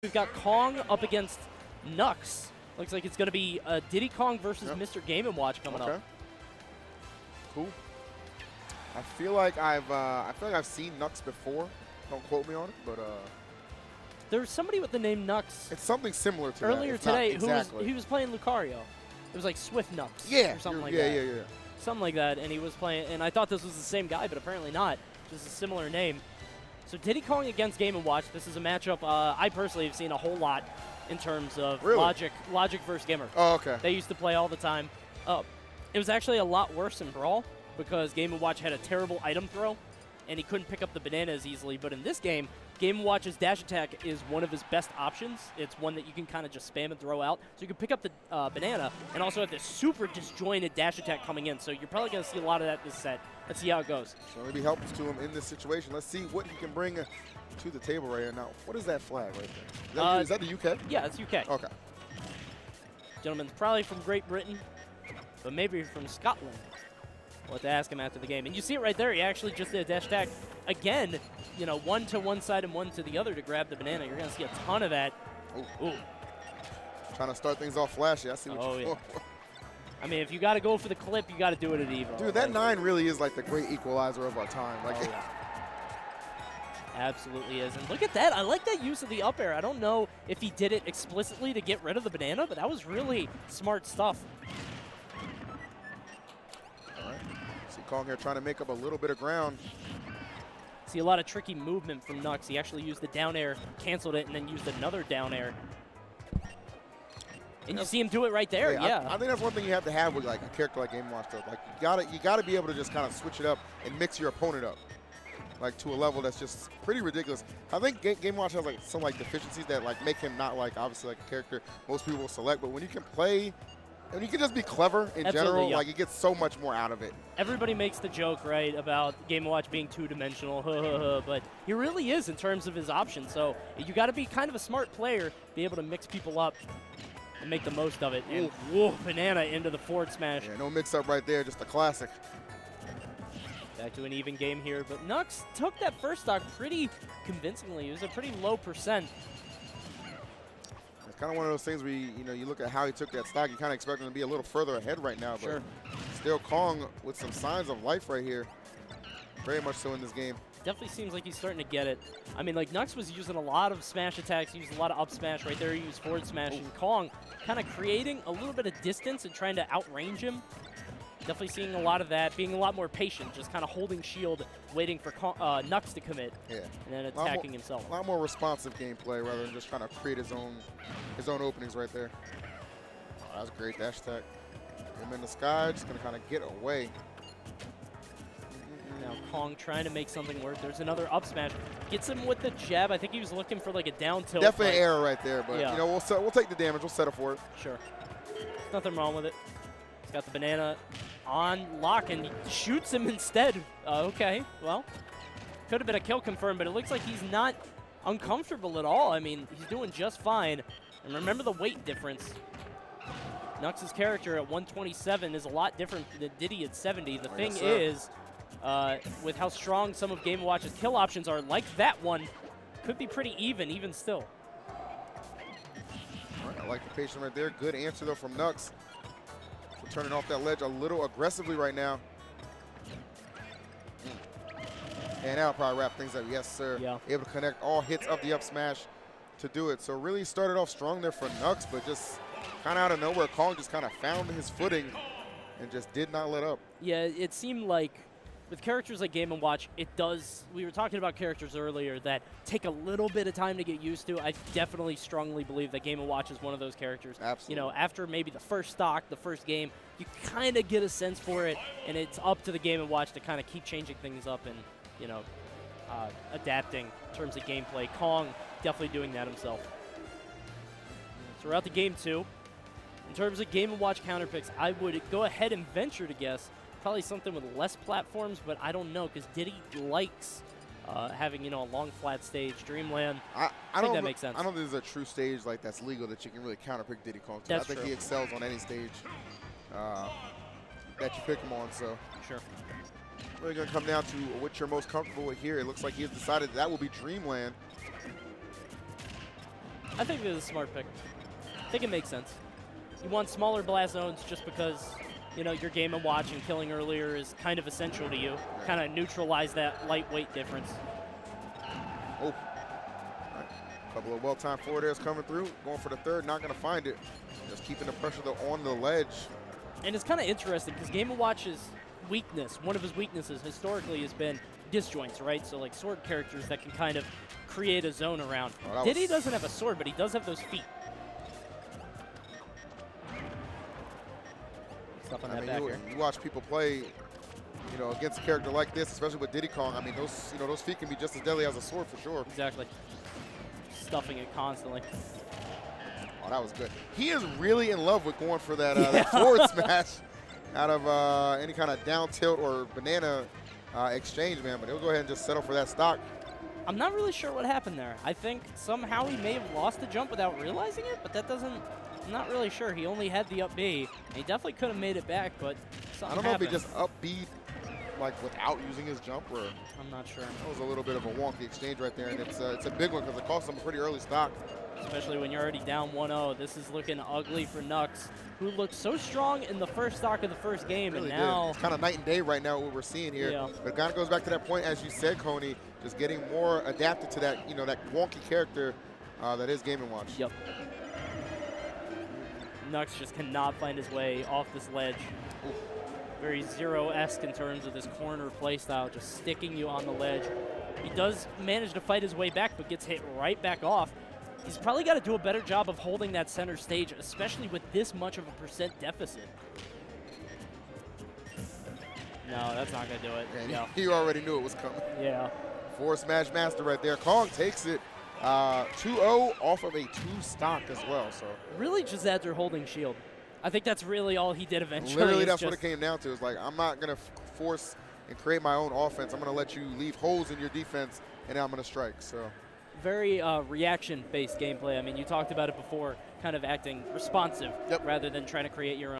We've got Cong up against Knux. Looks like it's going to be Diddy Kong versus Mr. Game & Watch coming up. Cool. I feel like I've seen Knux before. Don't quote me on it, but There's somebody with the name Knux it's something similar to earlier that, today exactly. he was playing Lucario. It was like Swift Knux Yeah, or something like that. Yeah. Something like that, and he was playing, and I thought this was the same guy, but apparently not. Just a similar name. So Diddy Kong against Game & Watch. This is a matchup I personally have seen a whole lot in terms of Logic versus Gamer. Oh, okay. They used to play all the time. It was actually a lot worse in Brawl because Game & Watch had a terrible item throw, and he couldn't pick up the banana as easily. But in this game, Game & Watch's dash attack is one of his best options. It's one that you can kind of just spam and throw out. So you can pick up the banana and also have this super disjointed dash attack coming in. So you're probably going to see a lot of that this set. Let's see how it goes. So maybe helps to him in this situation. Let's see what he can bring to the table right here. Now, what is that flag right there? Is that the UK? Yeah, it's UK. Okay. Gentleman's probably from Great Britain, but maybe from Scotland. We'll have to ask him after the game. And you see it right there. He actually just did a dash attack. Again, you know, one to one side and one to the other to grab the banana. You're going to see a ton of that. Ooh. Trying to start things off flashy. I see what you're doing. I mean, if you got to go for the clip, you got to do it at Evo. Dude, that 9 really is like the great equalizer of our time. Like, absolutely is. And look at that. I like that use of the up air. I don't know if he did it explicitly to get rid of the banana, but that was really smart stuff. All right. See Cong here trying to make up a little bit of ground. See a lot of tricky movement from Knux. He actually used the down air, canceled it, and then used another down air. And you see him do it right there, yeah. I think that's one thing you have to have with like a character like Game & Watch. Like you gotta be able to just kind of switch it up and mix your opponent up, like to a level that's just pretty ridiculous. I think Game & Watch has like some like deficiencies that like make him not like obviously like a character most people will select. But when you can play, and you can just be clever in general, like you get so much more out of it. Everybody makes the joke, right, about Game & Watch being two-dimensional, but he really is in terms of his options. So you got to be kind of a smart player, be able to mix people up and make the most of it. And whoa, banana into the forward smash. Yeah, no mix-up right there, just a classic. Back to an even game here, but Knux took that first stock pretty convincingly. It was a pretty low percent. It's kind of one of those things where you look at how he took that stock, you kind of expect him to be a little further ahead right now, but still Cong with some signs of life right here. Very much so in this game. Definitely seems like he's starting to get it. I mean, like, Knux was using a lot of smash attacks. He used a lot of up smash right there. He used forward smash. And Cong kind of creating a little bit of distance and trying to outrange him. Definitely seeing a lot of that, being a lot more patient, just kind of holding shield, waiting for Knux to commit, and then attacking himself. A lot more responsive gameplay rather than just trying to create his own openings right there. Oh, that was a great dash attack. Him in the sky, just going to kind of get away. Now Cong trying to make something work. There's another up smash. Gets him with the jab. I think he was looking for like a down tilt. Definitely an error right there, but you know, we'll take the damage. We'll settle for it. Sure. There's nothing wrong with it. He's got the banana on lock and he shoots him instead. Okay, well, could have been a kill confirmed, but it looks like he's not uncomfortable at all. I mean, he's doing just fine. And remember the weight difference. Knux's character at 127 is a lot different than Diddy at 70. The thing is, with how strong some of Game & Watch's kill options are, like that one, could be pretty even still. All right, I like the patience right there. Good answer, though, from Knux. We're turning off that ledge a little aggressively right now. And that'll probably wrap things up. Yes, sir. Yeah. Able to connect all hits of the up smash to do it. So really started off strong there for Knux, but just kind of out of nowhere, Cong just kind of found his footing and just did not let up. Yeah, it seemed like with characters like Game & Watch, it does, we were talking about characters earlier that take a little bit of time to get used to. I definitely strongly believe that Game & Watch is one of those characters. Absolutely. You know, after maybe the first stock, the first game, you kind of get a sense for it, and it's up to the Game & Watch to kind of keep changing things up and, you know, adapting in terms of gameplay. Cong definitely doing that himself. So we're out to game 2. In terms of Game & Watch counter picks, I would go ahead and venture to guess probably something with less platforms, but I don't know because Diddy likes having, you know, a long flat stage. Dreamland, I think that makes sense. I don't think there's a true stage like that's legal that you can really counter pick Diddy Kong to. That's I think he excels on any stage that you pick him on. So sure. Really going to come down to what you're most comfortable with here. It looks like he has decided that will be Dreamland. I think this is a smart pick. I think it makes sense. You want smaller blast zones just because, you know, your Game & Watch and killing earlier is kind of essential to you. Kind of neutralize that lightweight difference. Oh. All right. Couple of well-timed forward airs coming through. Going for the third, not going to find it. Just keeping the pressure on the ledge. And it's kind of interesting because Game & Watch's weakness, one of his weaknesses historically has been disjoints, right? So like sword characters that can kind of create a zone around. Oh, Diddy doesn't have a sword, but he does have those feet. Stuff on that back here. You watch people play, you know, against a character like this, especially with Diddy Kong. I mean, those feet can be just as deadly as a sword for sure. Exactly. Stuffing it constantly. Oh, that was good. He is really in love with going for that, that forward smash out of any kind of down tilt or banana exchange, man. But he'll go ahead and just settle for that stock. I'm not really sure what happened there. I think somehow he may have lost the jump without realizing it, but that doesn't. I'm not really sure. He only had the up B. He definitely could have made it back, but something I don't know happened. if he just up B like without using his jump, or I'm not sure. That was a little bit of a wonky exchange right there, and it's a big one because it cost him a pretty early stock. Especially when you're already down 1-0. This is looking ugly for Knux, who looked so strong in the first stock of the first game, Really and now it's kind of night and day right now what we're seeing here. Yeah. But it kind of goes back to that point, as you said, Coney, just getting more adapted to that, you know, that wonky character that is Game & Watch. Yep. Knux just cannot find his way off this ledge. Oof. Very Zero-esque in terms of this corner playstyle, just sticking you on the ledge. He does manage to fight his way back, but gets hit right back off. He's probably got to do a better job of holding that center stage, especially with this much of a percent deficit. No, that's not going to do it. Yeah, he already knew it was coming. Yeah. Forward smash master right there. Cong takes it 2-0 off of a 2 stock as well. So really just after holding shield. I think that's really all he did eventually. Literally, that's what it came down to. It's like, I'm not going to force and create my own offense. I'm going to let you leave holes in your defense, and then I'm going to strike. So very reaction-based gameplay. I mean, you talked about it before, kind of acting responsive rather than trying to create your own.